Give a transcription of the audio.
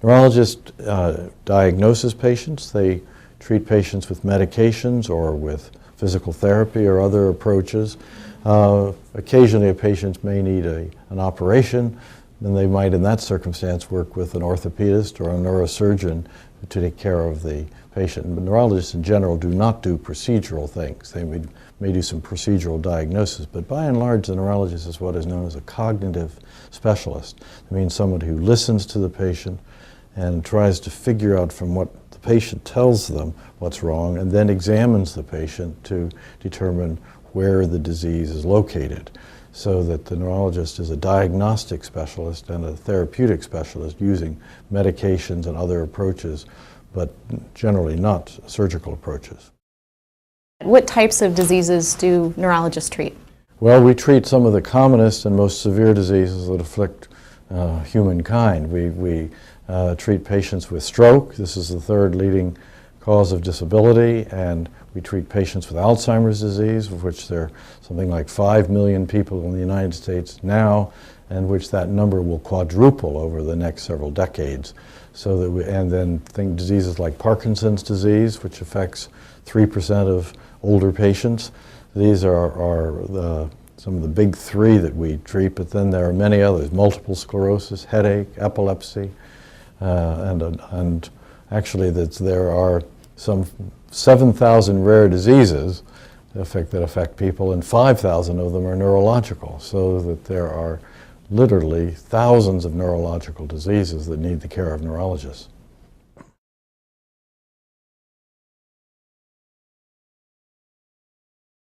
Neurologists diagnose patients. They treat patients with medications or with physical therapy or other approaches. Occasionally a patient may need an operation, and they might in that circumstance work with an orthopedist or a neurosurgeon to take care of the patient. But neurologists in general do not do procedural things. They may do some procedural diagnosis, but by and large the neurologist is what is known as a cognitive specialist. It means someone who listens to the patient and tries to figure out from what the patient tells them what's wrong, and then examines the patient to determine where the disease is located, so that the neurologist is a diagnostic specialist and a therapeutic specialist using medications and other approaches, but generally not surgical approaches. What types of diseases do neurologists treat? Well, we treat some of the commonest and most severe diseases that afflict humankind. We treat patients with stroke. This is the third leading cause of disability, and we treat patients with Alzheimer's disease, of which there are something like 5 million people in the United States now, and which that number will quadruple over the next several decades. So that and then diseases like Parkinson's disease, which affects 3% of older patients. These are some of the big three that we treat, but then there are many others: multiple sclerosis, headache, epilepsy, and actually there are some 7,000 rare diseases that affect people, and 5,000 of them are neurological, so that there are literally thousands of neurological diseases that need the care of neurologists.